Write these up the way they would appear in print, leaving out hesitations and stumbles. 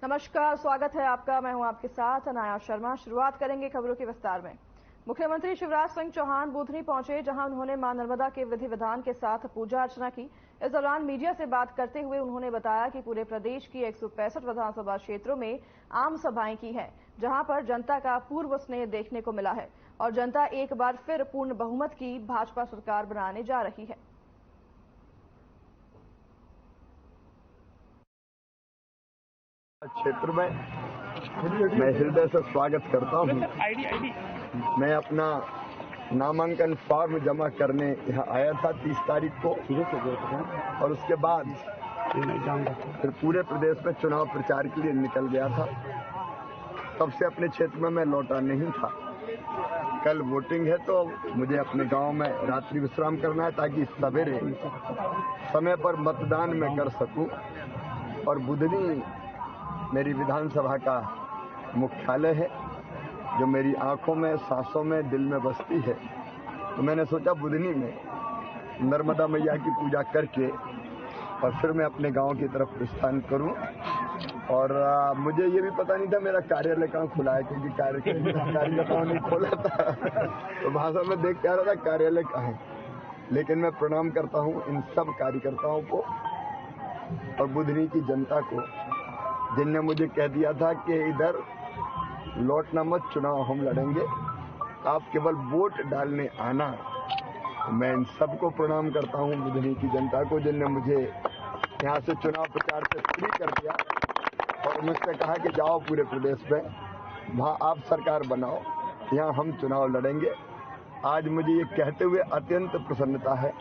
नमस्कार, स्वागत है आपका। मैं हूं आपके साथ अनाया शर्मा। शुरुआत करेंगे खबरों के विस्तार में। मुख्यमंत्री शिवराज सिंह चौहान बुधनी पहुंचे, जहां उन्होंने मां नर्मदा के विधि विधान के साथ पूजा अर्चना की। इस दौरान मीडिया से बात करते हुए उन्होंने बताया कि पूरे प्रदेश की 165 विधानसभा क्षेत्रों में आम सभाएं की हैं, जहां पर जनता का पूर्व स्नेह देखने को मिला है और जनता एक बार फिर पूर्ण बहुमत की भाजपा सरकार बनाने जा रही है। क्षेत्र में मैं हृदय से स्वागत करता हूं। मैं अपना नामांकन फॉर्म जमा करने यहाँ आया था 30 तारीख को, और उसके बाद फिर पूरे प्रदेश में चुनाव प्रचार के लिए निकल गया था। तब से अपने क्षेत्र में मैं लौटा नहीं था। कल वोटिंग है तो मुझे अपने गांव में रात्रि विश्राम करना है, ताकि सवेरे समय पर मतदान मैं कर सकूं। और बुधनी मेरी विधानसभा का मुख्यालय है, जो मेरी आंखों में, सांसों में, दिल में बसती है। तो मैंने सोचा बुधनी में नर्मदा मैया की पूजा करके और फिर मैं अपने गांव की तरफ प्रस्थान करूं। और मुझे ये भी पता नहीं था मेरा कार्यालय कहाँ खुला है, क्योंकि कार्यकर्ताओं ने खोला था तो भाषा में देख के आ रहा था कार्यालय कहाँ है। लेकिन मैं प्रणाम करता हूं इन सब कार्यकर्ताओं को और बुधनी की जनता को, जिनने मुझे कह दिया था कि इधर लौटना मत, चुनाव हम लड़ेंगे, आप केवल वोट डालने आना। मैं इन सबको प्रणाम करता हूं, बुधनी की जनता को, जिनने मुझे यहां से चुनाव प्रचार से फ्री कर दिया और मुझसे कहा कि जाओ पूरे प्रदेश में, वहां आप सरकार बनाओ, यहां हम चुनाव लड़ेंगे। आज मुझे ये कहते हुए अत्यंत प्रसन्नता है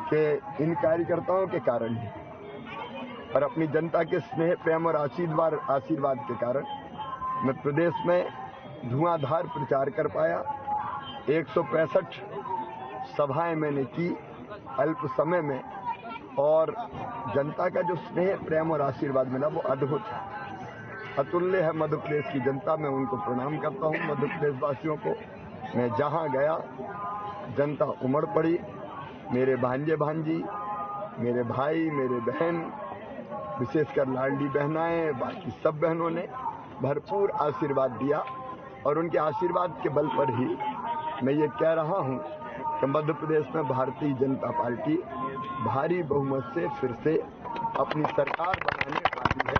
कि इन कार्यकर्ताओं के कारण और अपनी जनता के स्नेह, प्रेम और आशीर्वाद के कारण मैं प्रदेश में धुआंधार प्रचार कर पाया। 165 सभाएं मैंने की अल्प समय में, और जनता का जो स्नेह, प्रेम और आशीर्वाद मिला वो अद्भुत है, अतुल्य है। मध्य प्रदेश की जनता, मैं उनको प्रणाम करता हूं। मध्य प्रदेश वासियों को मैं जहां गया जनता उमड़ पड़ी। मेरे भांजे भांजी, मेरे भाई, मेरे बहन, विशेषकर लाडली बहनाएं, बाकी सब बहनों ने भरपूर आशीर्वाद दिया। और उनके आशीर्वाद के बल पर ही मैं ये कह रहा हूं कि मध्य प्रदेश में भारतीय जनता पार्टी भारी बहुमत से फिर से अपनी सरकार बनाने वाली है।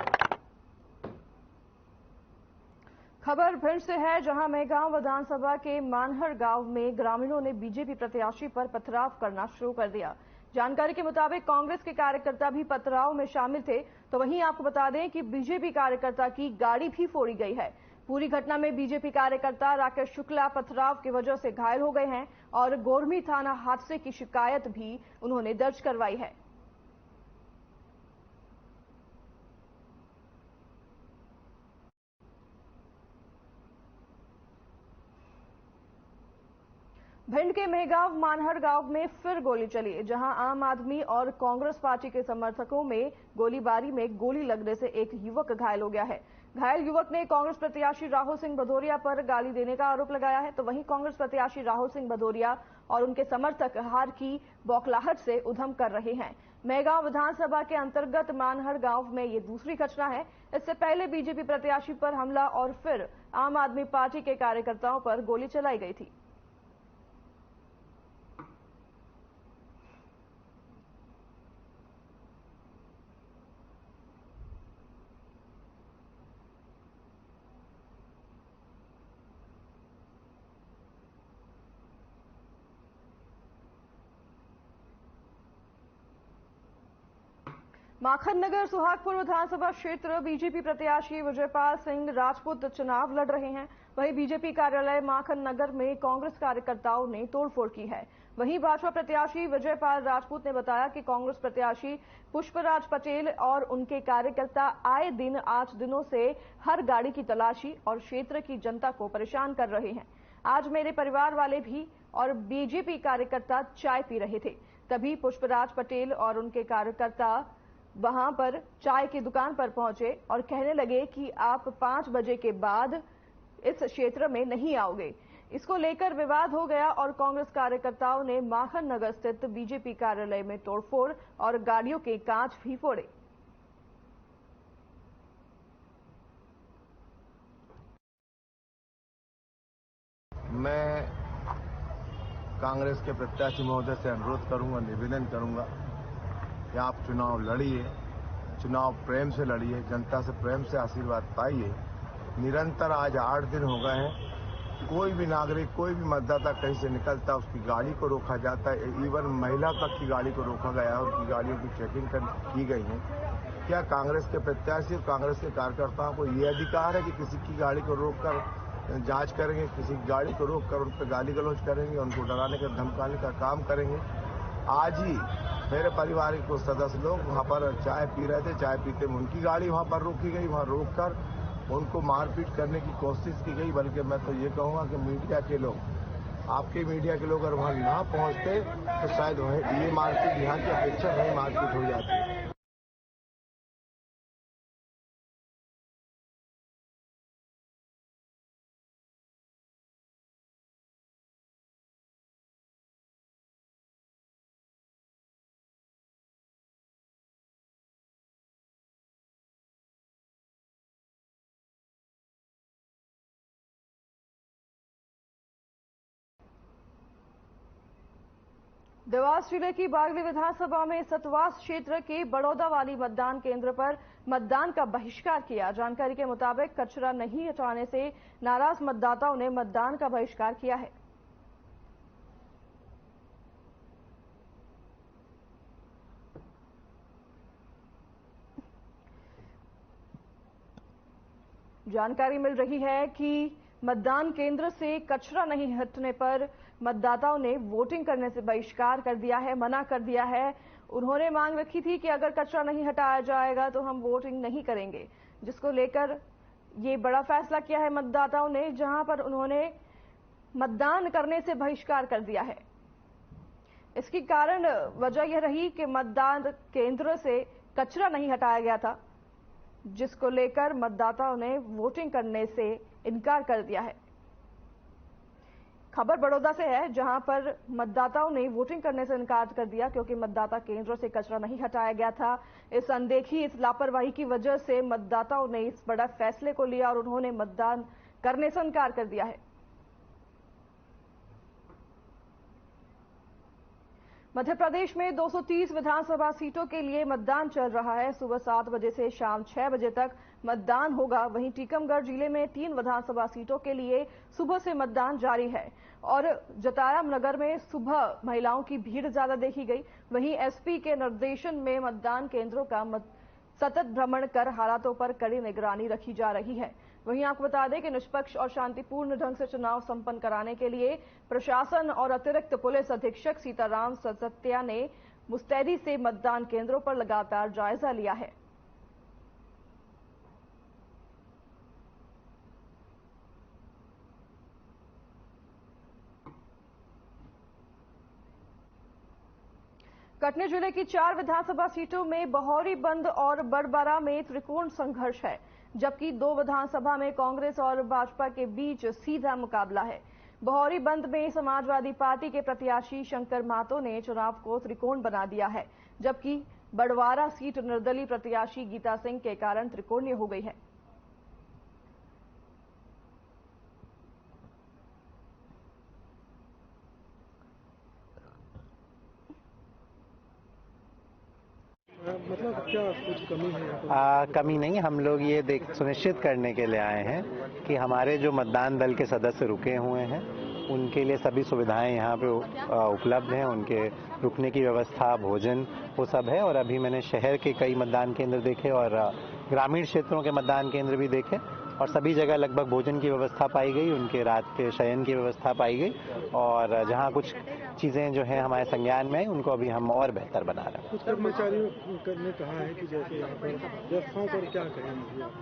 खबर भिंड से है, जहां मेहगांव विधानसभा के मानहर गांव में ग्रामीणों ने बीजेपी प्रत्याशी पर पथराव करना शुरू कर दिया। जानकारी के मुताबिक कांग्रेस के कार्यकर्ता भी पथराव में शामिल थे। तो वहीं आपको बता दें कि बीजेपी कार्यकर्ता की गाड़ी भी फोड़ी गई है। पूरी घटना में बीजेपी कार्यकर्ता राकेश शुक्ला पथराव की वजह से घायल हो गए हैं और गोरमी थाना हादसे की शिकायत भी उन्होंने दर्ज करवाई है। भिंड के मेहगांव मानहर गांव में फिर गोली चली, जहां आम आदमी और कांग्रेस पार्टी के समर्थकों में गोलीबारी में गोली लगने से एक युवक घायल हो गया है। घायल युवक ने कांग्रेस प्रत्याशी राहुल सिंह भदौरिया पर गाली देने का आरोप लगाया है। तो वहीं कांग्रेस प्रत्याशी राहुल सिंह भदौरिया और उनके समर्थक हार की बौखलाहट से उधम कर रहे हैं। मेहगांव विधानसभा के अंतर्गत मानहर गांव में ये दूसरी घटना है। इससे पहले बीजेपी प्रत्याशी पर हमला और फिर आम आदमी पार्टी के कार्यकर्ताओं पर गोली चलाई गई थी। माखन नगर सुहागपुर विधानसभा क्षेत्र बीजेपी प्रत्याशी विजयपाल सिंह राजपूत चुनाव लड़ रहे हैं। वहीं बीजेपी कार्यालय माखन नगर में कांग्रेस कार्यकर्ताओं ने तोड़फोड़ की है। वहीं भाजपा प्रत्याशी विजयपाल राजपूत ने बताया कि कांग्रेस प्रत्याशी पुष्पराज पटेल और उनके कार्यकर्ता आए दिन 8 दिनों से हर गाड़ी की तलाशी और क्षेत्र की जनता को परेशान कर रहे हैं। आज मेरे परिवार वाले भी और बीजेपी कार्यकर्ता चाय पी रहे थे, तभी पुष्पराज पटेल और उनके कार्यकर्ता वहां पर चाय की दुकान पर पहुंचे और कहने लगे कि आप 5 बजे के बाद इस क्षेत्र में नहीं आओगे। इसको लेकर विवाद हो गया और कांग्रेस कार्यकर्ताओं ने माखन नगर स्थित बीजेपी कार्यालय में तोड़फोड़ और गाड़ियों के कांच भी फोड़े। मैं कांग्रेस के प्रत्याशी महोदय से अनुरोध करूंगा, निवेदन करूंगा कि आप चुनाव लड़िए, चुनाव प्रेम से लड़िए, जनता से प्रेम से आशीर्वाद पाइए। निरंतर आज 8 दिन हो गए हैं, कोई भी नागरिक, कोई भी मतदाता कहीं से निकलता है उसकी गाड़ी को रोका जाता है। इवन महिला तक की गाड़ी को रोका गया है, उनकी गाड़ियों की चेकिंग की गई है। क्या कांग्रेस के प्रत्याशी और कांग्रेस के कार्यकर्ताओं को ये अधिकार है कि किसी की गाड़ी को रोककर जांच करेंगे, किसी की गाड़ी को रोककर उन पर गाली गलौज करेंगे, उनको डराने का धमकाने का काम करेंगे? आज ही मेरे परिवार के सदस्य लोग वहां पर चाय पी रहे थे, चाय पीते में उनकी गाड़ी वहां पर रोकी गई, वहां रोककर उनको मारपीट करने की कोशिश की गई। बल्कि मैं तो ये कहूंगा कि मीडिया के लोग, आपके मीडिया के लोग अगर वहां ना पहुंचते तो शायद वहीं ये मारपीट, यहाँ की अपेक्षा वहीं मारपीट हो जाती। देवास जिले की बागली विधानसभा में सतवास क्षेत्र के बड़ौदा वाली मतदान केंद्र पर मतदान का बहिष्कार किया। जानकारी के मुताबिक कचरा नहीं हटाने से नाराज मतदाताओं ने मतदान का बहिष्कार किया है। जानकारी मिल रही है कि मतदान केंद्र से कचरा नहीं हटने पर मतदाताओं ने वोटिंग करने से बहिष्कार कर दिया है, मना कर दिया है। उन्होंने मांग रखी थी कि अगर कचरा नहीं हटाया जाएगा तो हम वोटिंग नहीं करेंगे, जिसको लेकर ये बड़ा फैसला किया है मतदाताओं ने, जहां पर उन्होंने मतदान करने से बहिष्कार कर दिया है। इसकी कारण वजह यह रही कि मतदान केंद्र से कचरा नहीं हटाया गया था, जिसको लेकर मतदाताओं ने वोटिंग करने से इनकार कर दिया है। खबर बड़ौदा से है, जहां पर मतदाताओं ने वोटिंग करने से इनकार कर दिया क्योंकि मतदाता केंद्र से कचरा नहीं हटाया गया था। इस अनदेखी, इस लापरवाही की वजह से मतदाताओं ने इस बड़ा फैसले को लिया और उन्होंने मतदान करने से इनकार कर दिया है। मध्य प्रदेश में 230 विधानसभा सीटों के लिए मतदान चल रहा है। सुबह 7 बजे से शाम 6 बजे तक मतदान होगा। वहीं टीकमगढ़ जिले में 3 विधानसभा सीटों के लिए सुबह से मतदान जारी है और जतारा नगर में सुबह महिलाओं की भीड़ ज्यादा देखी गई। वहीं एसपी के निर्देशन में मतदान केंद्रों का सतत भ्रमण कर हालातों पर कड़ी निगरानी रखी जा रही है। वहीं आपको बता दें कि निष्पक्ष और शांतिपूर्ण ढंग से चुनाव संपन्न कराने के लिए प्रशासन और अतिरिक्त पुलिस अधीक्षक सीताराम सतत्या ने मुस्तैदी से मतदान केंद्रों पर लगातार जायजा लिया है। कटनी जिले की 4 विधानसभा सीटों में बहौरीबंद और बड़बरा में त्रिकोण संघर्ष है, जबकि 2 विधानसभा में कांग्रेस और भाजपा के बीच सीधा मुकाबला है। बहौरीबंद में समाजवादी पार्टी के प्रत्याशी शंकर महतो ने चुनाव को त्रिकोण बना दिया है, जबकि बड़वारा सीट निर्दलीय प्रत्याशी गीता सिंह के कारण त्रिकोणीय हो गई है। मतलब क्या कुछ कमी है? कमी नहीं, हम लोग ये सुनिश्चित करने के लिए आए हैं कि हमारे जो मतदान दल के सदस्य रुके हुए हैं उनके लिए सभी सुविधाएं यहाँ पे उपलब्ध हैं। उनके रुकने की व्यवस्था, भोजन, वो सब है। और अभी मैंने शहर के कई मतदान केंद्र देखे और ग्रामीण क्षेत्रों के मतदान केंद्र भी देखे और सभी जगह लगभग भोजन की व्यवस्था पाई गई, उनके रात के शयन की व्यवस्था पाई गई और जहां कुछ चीजें जो हैं हमारे संज्ञान में आई उनको अभी हम और बेहतर बना रहे हैं। कुछ कर्मचारियों ने कहा है कि जैसे यहाँ पर व्यवस्थाओं पर क्या कहेंगे?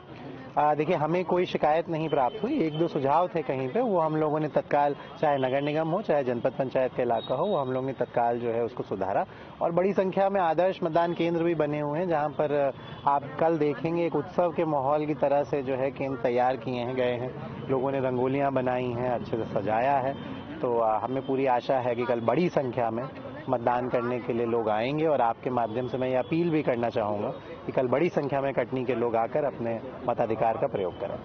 देखिए, हमें कोई शिकायत नहीं प्राप्त हुई। 1-2 सुझाव थे कहीं पे, वो हम लोगों ने तत्काल, चाहे नगर निगम हो चाहे जनपद पंचायत का इलाका हो, वो हम लोगों ने तत्काल जो है उसको सुधारा। और बड़ी संख्या में आदर्श मतदान केंद्र भी बने हुए हैं जहां पर आप कल देखेंगे एक उत्सव के माहौल की तरह से जो है केंद्र तैयार किए गए हैं। लोगों ने रंगोलियां बनाई हैं, अच्छे से सजाया है। तो हमें पूरी आशा है कि कल बड़ी संख्या में मतदान करने के लिए लोग आएंगे और आपके माध्यम से मैं ये अपील भी करना चाहूंगा कि कल बड़ी संख्या में कटनी के लोग आकर अपने मताधिकार का प्रयोग करें।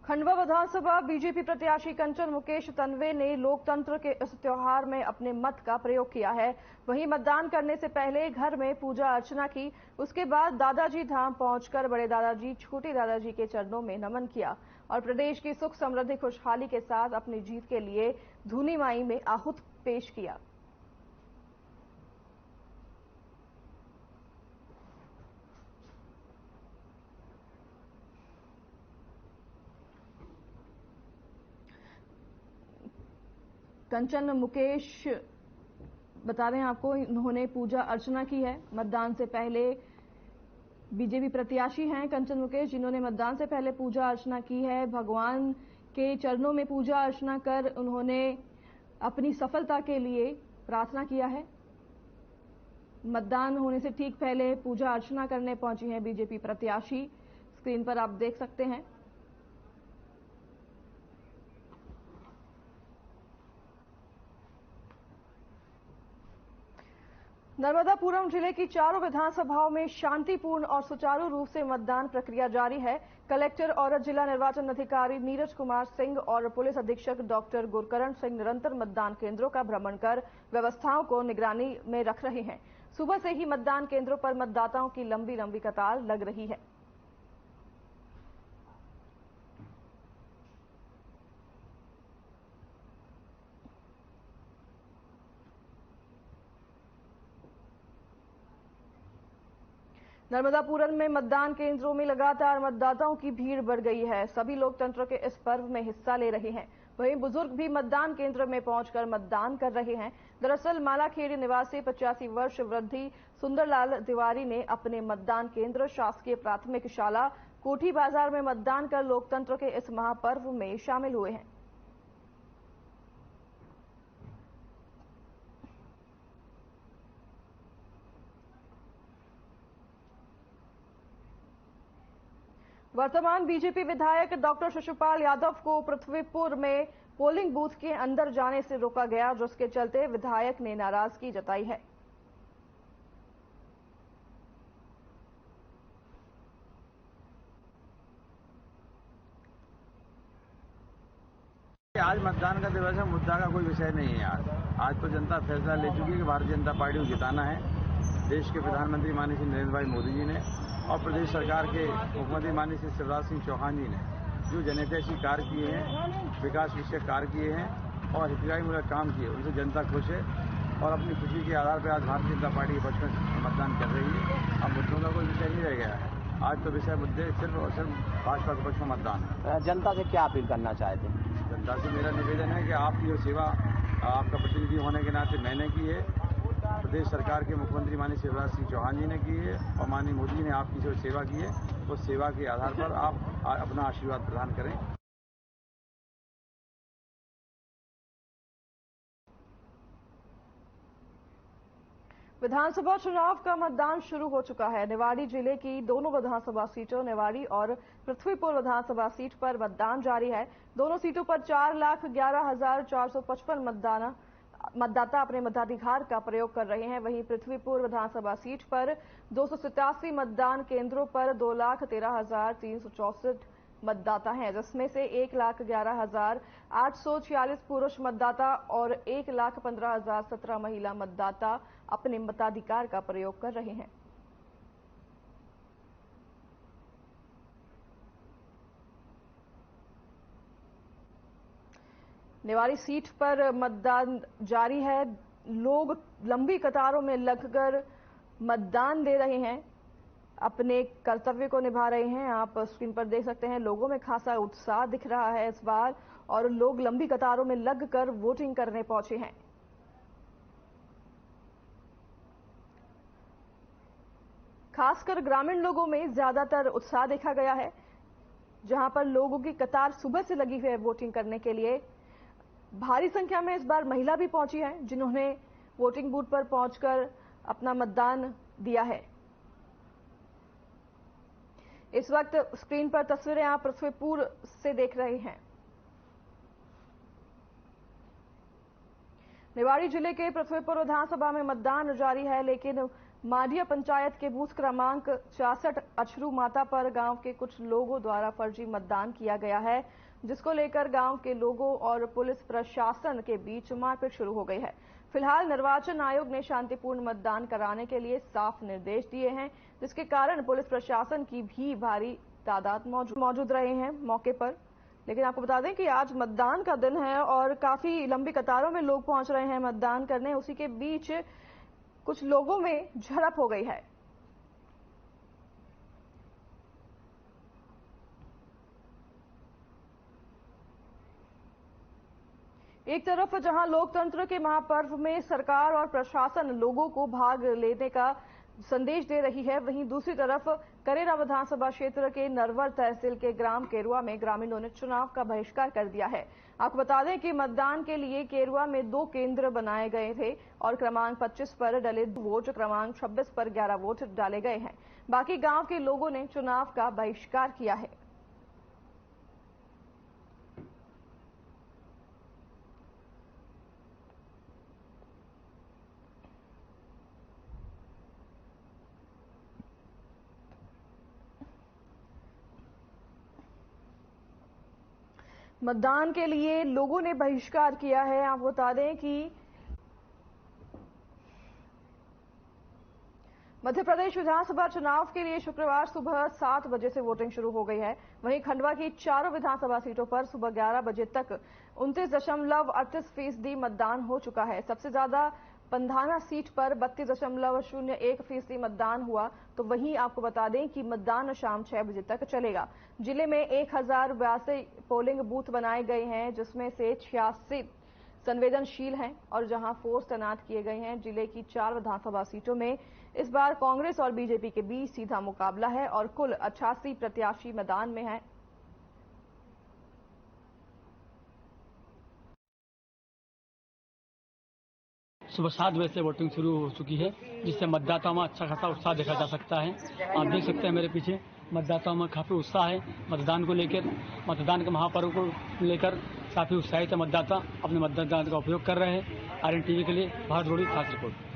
खंडवा विधानसभा बीजेपी प्रत्याशी कंचन मुकेश तन्वे ने लोकतंत्र के इस त्योहार में अपने मत का प्रयोग किया है। वहीं मतदान करने से पहले घर में पूजा अर्चना की, उसके बाद दादाजी धाम पहुंचकर बड़े दादाजी छोटे दादाजी के चरणों में नमन किया और प्रदेश की सुख समृद्धि खुशहाली के साथ अपनी जीत के लिए धूनी माई में आहुत पेश किया। कंचन मुकेश बता रहे हैं आपको, इन्होंने पूजा अर्चना की है मतदान से पहले। बीजेपी प्रत्याशी हैं कंचन मुकेश, जिन्होंने मतदान से पहले पूजा अर्चना की है। भगवान के चरणों में पूजा अर्चना कर उन्होंने अपनी सफलता के लिए प्रार्थना किया है। मतदान होने से ठीक पहले पूजा अर्चना करने पहुंची हैं बीजेपी प्रत्याशी। स्क्रीन पर आप देख सकते हैं। नर्मदापुरम जिले की चारों विधानसभाओं में शांतिपूर्ण और सुचारू रूप से मतदान प्रक्रिया जारी है। कलेक्टर और जिला निर्वाचन अधिकारी नीरज कुमार सिंह और पुलिस अधीक्षक डॉक्टर गुरकरण सिंह निरंतर मतदान केंद्रों का भ्रमण कर व्यवस्थाओं को निगरानी में रख रहे हैं। सुबह से ही मतदान केंद्रों पर मतदाताओं की लंबी लंबी कतार लग रही है। नर्मदापुरम में मतदान केंद्रों में लगातार मतदाताओं की भीड़ बढ़ गई है। सभी लोकतंत्र के इस पर्व में हिस्सा ले रहे हैं। वहीं बुजुर्ग भी मतदान केंद्र में पहुंचकर मतदान कर रहे हैं। दरअसल मालाखेड़ी निवासी 85 वर्ष वृद्धि सुंदरलाल तिवारी ने अपने मतदान केंद्र शासकीय प्राथमिक शाला कोठी बाजार में मतदान कर लोकतंत्र के इस महापर्व में शामिल हुए हैं। वर्तमान बीजेपी विधायक डॉक्टर शिशुपाल यादव को पृथ्वीपुर में पोलिंग बूथ के अंदर जाने से रोका गया, जिसके चलते विधायक ने नाराजगी जताई है। आज मतदान का दिवस है, मुद्दा का कोई विषय नहीं है। आज तो जनता फैसला ले चुकी है कि भारतीय जनता पार्टी को जिताना है। देश के प्रधानमंत्री माननीय श्री नरेंद्र भाई मोदी जी ने और प्रदेश सरकार के मुख्यमंत्री माननीय श्री शिवराज सिंह चौहान जी ने जो जनहितैषी कार्य किए हैं, विकास विषयक कार्य किए हैं और हितग्राहीमूलक काम किए, उनसे जनता खुश है और अपनी खुशी के आधार पर आज भारतीय जनता पार्टी के पक्ष में मतदान कर रही है। अब मुद्दों का कोई विषय नहीं रह गया है। आज तो विषय मुद्दे सिर्फ और सिर्फ भाजपा के पक्ष में मतदान है। जनता से क्या अपील करना चाहते हैं? जनता से मेरा निवेदन है कि आपकी जो सेवा आपका प्रतिनिधि होने के नाते मैंने की है, प्रदेश सरकार के मुख्यमंत्री माननीय शिवराज सिंह चौहान जी ने की है और माननीय मोदी ने आपकी जो सेवा की है, उस सेवा के आधार पर आप अपना आशीर्वाद प्रदान करें। विधानसभा चुनाव का मतदान शुरू हो चुका है। निवाड़ी जिले की दोनों विधानसभा सीटों निवाड़ी और पृथ्वीपुर विधानसभा सीट पर मतदान जारी है। दोनों सीटों पर 4,11,455 मतदाता अपने मताधिकार का प्रयोग कर रहे हैं। वहीं पृथ्वीपुर विधानसभा सीट पर 287 मतदान केंद्रों पर 2,13,364 मतदाता हैं, जिसमें से 1,11,846 पुरुष मतदाता और 1,15,017 महिला मतदाता अपने मताधिकार का प्रयोग कर रहे हैं। निवाड़ी सीट पर मतदान जारी है। लोग लंबी कतारों में लगकर मतदान दे रहे हैं, अपने कर्तव्य को निभा रहे हैं। आप स्क्रीन पर देख सकते हैं, लोगों में खासा उत्साह दिख रहा है इस बार और लोग लंबी कतारों में लगकर वोटिंग करने पहुंचे हैं। खासकर ग्रामीण लोगों में ज्यादातर उत्साह देखा गया है, जहां पर लोगों की कतार सुबह से लगी हुई है वोटिंग करने के लिए। भारी संख्या में इस बार महिला भी पहुंची हैं, जिन्होंने वोटिंग बूथ पर पहुंचकर अपना मतदान दिया है। इस वक्त स्क्रीन पर तस्वीरें आप पृथ्वीपुर से देख रहे हैं। निवाड़ी जिले के पृथ्वीपुर विधानसभा में मतदान जारी है, लेकिन माडिया पंचायत के बूथ क्रमांक 66 अछरू माता पर गांव के कुछ लोगों द्वारा फर्जी मतदान किया गया है, जिसको लेकर गांव के लोगों और पुलिस प्रशासन के बीच मारपीट शुरू हो गई है। फिलहाल निर्वाचन आयोग ने शांतिपूर्ण मतदान कराने के लिए साफ निर्देश दिए हैं, जिसके कारण पुलिस प्रशासन की भी भारी तादाद मौजूद रहे हैं मौके पर। लेकिन आपको बता दें कि आज मतदान का दिन है और काफी लंबी कतारों में लोग पहुंच रहे हैं मतदान करने। उसी के बीच कुछ लोगों में झड़प हो गई है। एक तरफ जहां लोकतंत्र के महापर्व में सरकार और प्रशासन लोगों को भाग लेने का संदेश दे रही है, वहीं दूसरी तरफ करेरा विधानसभा क्षेत्र के नरवर तहसील के ग्राम केरुआ में ग्रामीणों ने चुनाव का बहिष्कार कर दिया है। आपको बता दें कि मतदान के लिए केरुआ में 2 केंद्र बनाए गए थे और क्रमांक 25 पर डले वोट, क्रमांक 26 पर 11 वोट डाले गए हैं। बाकी गांव के लोगों ने चुनाव का बहिष्कार किया है। मतदान के लिए लोगों ने बहिष्कार किया है। आप बता दें कि मध्य प्रदेश विधानसभा चुनाव के लिए शुक्रवार सुबह 7 बजे से वोटिंग शुरू हो गई है। वहीं खंडवा की चारों विधानसभा सीटों पर सुबह 11 बजे तक 29.38% मतदान हो चुका है। सबसे ज्यादा पंधाना सीट पर 32.01% मतदान हुआ। तो वहीं आपको बता दें कि मतदान शाम 6 बजे तक चलेगा। जिले में 1082 पोलिंग बूथ बनाए गए हैं, जिसमें से 86 संवेदनशील हैं और जहां फोर्स तैनात किए गए हैं। जिले की 4 विधानसभा सीटों में इस बार कांग्रेस और बीजेपी के बीच सीधा मुकाबला है और कुल 88 प्रत्याशी मैदान में हैं। सुबह 7 बजे से वोटिंग शुरू हो चुकी है, जिससे मतदाताओं में अच्छा खासा उत्साह देखा जा सकता है। आप देख सकते हैं मेरे पीछे मतदाताओं में काफी उत्साह है। मतदान को लेकर, मतदान के महापर्व को लेकर काफी उत्साहित है। मतदाता अपने मतदान का उपयोग कर रहे हैं। आरएन टीवी के लिए भारत रोड़ी खास रिपोर्ट।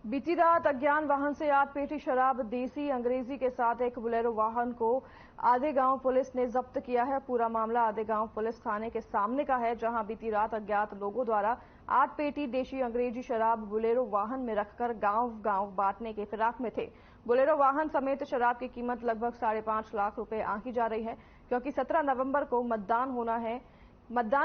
बीती रात अज्ञात वाहन से 8 पेटी शराब, देसी अंग्रेजी के साथ एक बोलेरो वाहन को आधेगांव पुलिस ने जब्त किया है। पूरा मामला आधेगांव पुलिस थाने के सामने का है, जहां बीती रात अज्ञात लोगों द्वारा 8 पेटी देशी अंग्रेजी शराब बोलेरो वाहन में रखकर गांव-गांव बांटने के फिराक में थे। बोलेरो वाहन समेत शराब की कीमत लगभग 5.5 लाख रुपए आंकी जा रही है, क्योंकि 17 नवंबर को मतदान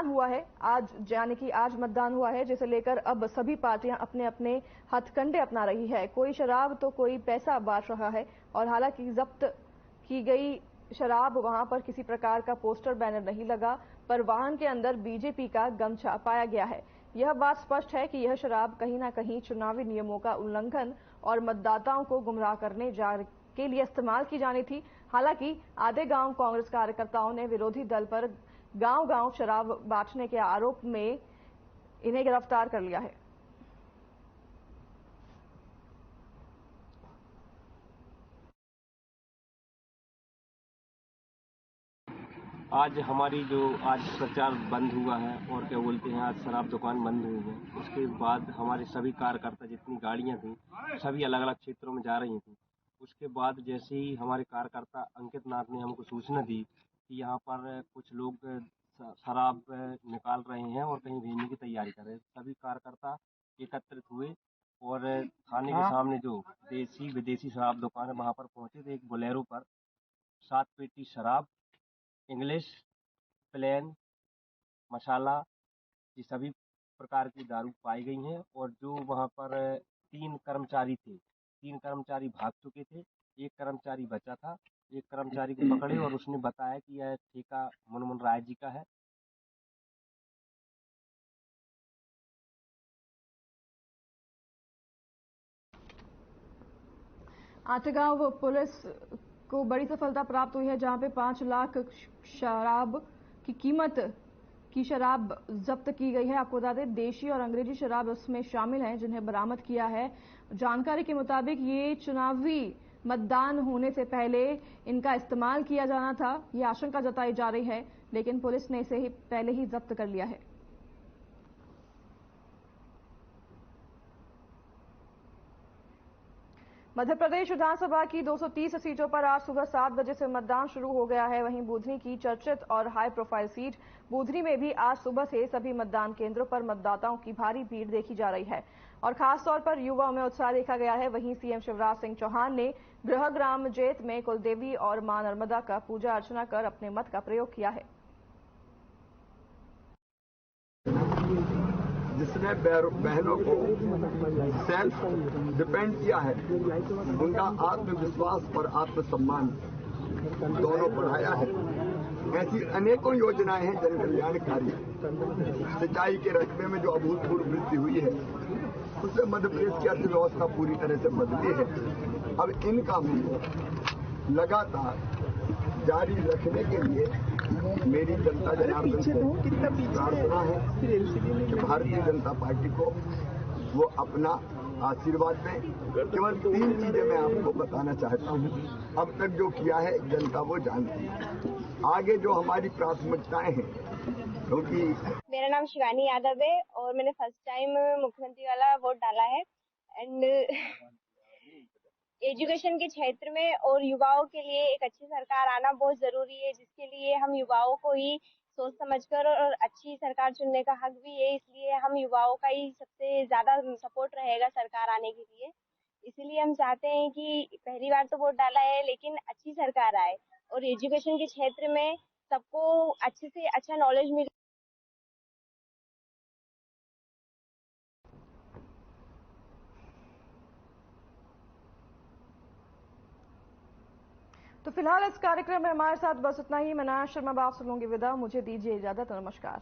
हुआ है आज, यानी कि आज मतदान हुआ है, जिसे लेकर अब सभी पार्टियां अपने अपने हथकंडे अपना रही है। कोई शराब तो कोई पैसा बांट रहा है। और हालांकि जब्त की गई शराब, वहां पर किसी प्रकार का पोस्टर बैनर नहीं लगा, पर वाहन के अंदर बीजेपी का गमछा पाया गया है। यह बात स्पष्ट है कि यह शराब कहीं ना कहीं चुनावी नियमों का उल्लंघन और मतदाताओं को गुमराह करने के लिए इस्तेमाल की जानी थी। हालांकि आधेगांव कांग्रेस कार्यकर्ताओं ने विरोधी दल पर गांव-गांव शराब बांटने के आरोप में इन्हें गिरफ्तार कर लिया है। आज हमारी आज प्रचार बंद हुआ है और क्या बोलते हैं, आज शराब दुकान बंद हुई है। उसके बाद हमारे सभी कार्यकर्ता, जितनी गाड़ियां थी, सभी अलग अलग क्षेत्रों में जा रही थी। उसके बाद जैसे ही हमारे कार्यकर्ता अंकित नाथ ने हमको सूचना दी कि यहाँ पर कुछ लोग शराब निकाल रहे हैं और कहीं भेजने की तैयारी कर रहे हैं, सभी कार्यकर्ता एकत्रित हुए और थाने के सामने जो देसी विदेशी शराब दुकान है वहाँ पर पहुंचे थे। एक बोलेरो पर 7 पेटी शराब, इंग्लिश, प्लेन, मसाला, ये सभी प्रकार की दारू पाई गई हैं। और जो वहाँ पर 3 कर्मचारी थे, 3 कर्मचारी भाग चुके थे, एक कर्मचारी बचा था। एक कर्मचारी को पकड़े और उसने बताया कि यह ठेका मुनमुन राय जी का है। आधेगांव पुलिस को बड़ी सफलता प्राप्त हुई है, जहां पे 5 लाख शराब की कीमत की शराब जब्त की गई है। आपको बता दें देशी और अंग्रेजी शराब उसमें शामिल हैं जिन्हें बरामद किया है। जानकारी के मुताबिक ये चुनावी मतदान होने से पहले इनका इस्तेमाल किया जाना था, ये आशंका जताई जा रही है, लेकिन पुलिस ने इसे पहले ही जब्त कर लिया है। मध्य प्रदेश विधानसभा की 230 सीटों पर आज सुबह 7 बजे से मतदान शुरू हो गया है। वहीं बुधनी की चर्चित और हाई प्रोफाइल सीट बुधनी में भी आज सुबह से सभी मतदान केंद्रों पर मतदाताओं की भारी भीड़ देखी जा रही है और खासतौर पर युवाओं में उत्साह देखा गया है। वहीं सीएम शिवराज सिंह चौहान ने गृहग्राम जेत में कुलदेवी और मां नर्मदा का पूजा अर्चना कर अपने मत का प्रयोग किया है। जिसने बहनों को सेल्फ डिपेंड किया है, उनका आत्मविश्वास और आत्मसम्मान दोनों बढ़ाया है। ऐसी अनेकों योजनाएं हैं जन कल्याणकारी। सिंचाई के रकबे में जो अभूतपूर्व वृद्धि हुई है उससे मध्य प्रदेश की अर्थव्यवस्था पूरी तरह से बदली है। अब इन कामों को लगातार जारी रखने के लिए मेरी जनता जनार्दन से प्रार्थना है कि भारतीय जनता पार्टी को वो अपना आशीर्वाद दें। केवल 3 चीजें मैं आपको बताना चाहता हूँ। अब तक जो किया है जनता वो जानती है। आगे जो हमारी प्राथमिकताएं हैं, क्योंकि मेरा नाम शिवानी यादव है और मैंने फर्स्ट टाइम मुख्यमंत्री वाला वोट डाला है एंड एजुकेशन के क्षेत्र में और युवाओं के लिए एक अच्छी सरकार आना बहुत जरूरी है, जिसके लिए हम युवाओं को ही सोच समझकर और अच्छी सरकार चुनने का हक भी है। इसलिए हम युवाओं का ही सबसे ज्यादा सपोर्ट रहेगा सरकार आने के लिए। इसीलिए हम चाहते हैं कि पहली बार तो वोट डाला है लेकिन अच्छी सरकार आए और एजुकेशन के क्षेत्र में सबको अच्छे से अच्छा नॉलेज मिले। तो फिलहाल इस कार्यक्रम में हमारे साथ बस इतना ही। मैं नाया शर्मा आप सुनूंगी विदा। मुझे दीजिए इजाजत। नमस्कार।